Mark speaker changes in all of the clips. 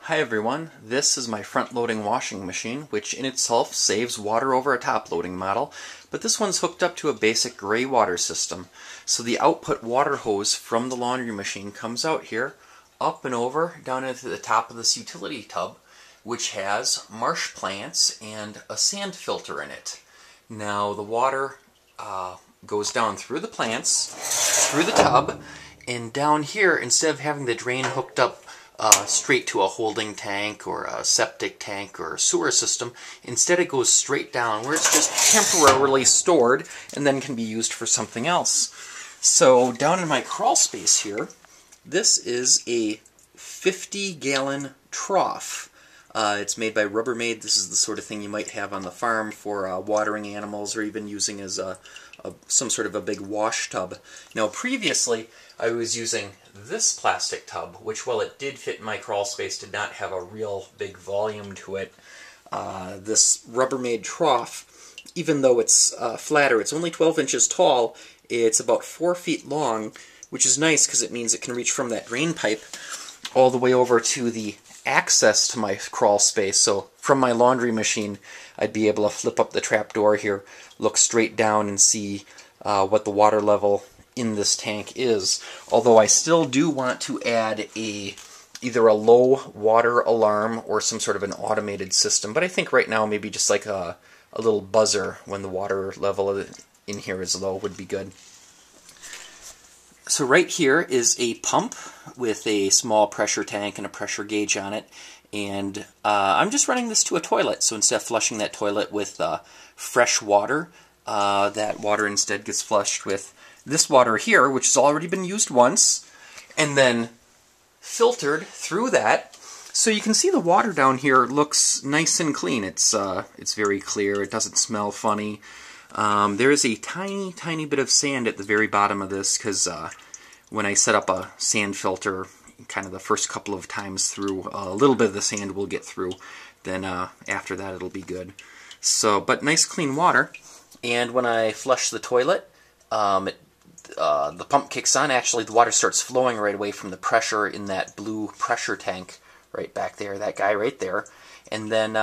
Speaker 1: Hi everyone, this is my front-loading washing machine, which in itself saves water over a top-loading model, but this one's hooked up to a basic Greywater system. So the output water hose from the laundry machine comes out here, up and over, down into the top of this utility tub, which has marsh plants and a sand filter in it. Now the water goes down through the plants, through the tub, and down here, instead of having the drain hooked up straight to a holding tank or a septic tank or a sewer system, instead it goes straight down where it's just temporarily stored and then can be used for something else. So down in my crawl space here, this is a 50-gallon trough. It's made by Rubbermaid. This is the sort of thing you might have on the farm for watering animals, or even using as some sort of a big wash tub. Now previously I was using this plastic tub, which, while it did fit in my crawl space, did not have a real big volume to it. This Rubbermaid trough, even though it's flatter, it's only 12 inches tall, it's about 4 feet long, which is nice because it means it can reach from that drain pipe all the way over to the access to my crawl space. So from my laundry machine, I'd be able to flip up the trap door here, look straight down and see what the water level in this tank is. Although I still do want to add either a low water alarm or some sort of an automated system. But I think right now maybe just like a little buzzer when the water level in here is low would be good. So right here is a pump with a small pressure tank and a pressure gauge on it, and I'm just running this to a toilet. So instead of flushing that toilet with fresh water, that water instead gets flushed with this water here, which has already been used once, and then filtered through that. So you can see the water down here looks nice and clean. It's very clear. It doesn't smell funny. There is a tiny, tiny bit of sand at the very bottom of this, because when I set up a sand filter, kind of the first couple of times through, a little bit of the sand will get through. Then after that it'll be good. So, but nice clean water. And when I flush the toilet, the pump kicks on. Actually, the water starts flowing right away from the pressure in that blue pressure tank right back there, that guy right there. And then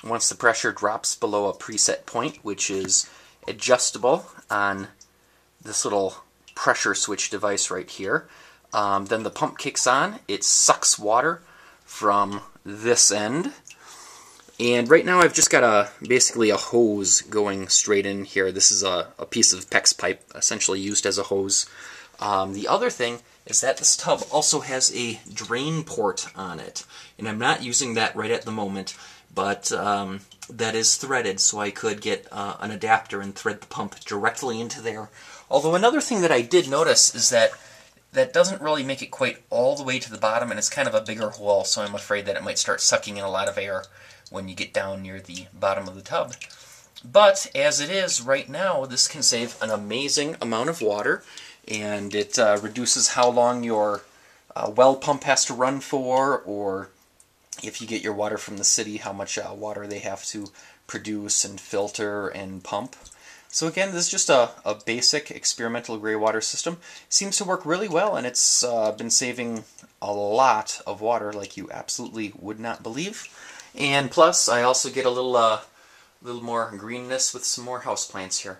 Speaker 1: once the pressure drops below a preset point, which is adjustable on this little pressure switch device right here, then the pump kicks on. It sucks water from this end. And right now I've just got basically a hose going straight in here. This is a piece of PEX pipe, essentially used as a hose. The other thing is that this tub also has a drain port on it. And I'm not using that right at the moment, but that is threaded, so I could get an adapter and thread the pump directly into there. Although another thing that I did notice is that doesn't really make it quite all the way to the bottom, and it's kind of a bigger hole, so I'm afraid that it might start sucking in a lot of air when you get down near the bottom of the tub. But as it is right now, this can save an amazing amount of water, and it reduces how long your well pump has to run for, or if you get your water from the city, how much water they have to produce and filter and pump. So again, this is just a basic experimental Greywater system. Seems to work really well, and it's been saving a lot of water like you absolutely would not believe. And plus, I also get a little more greenness with some more houseplants here.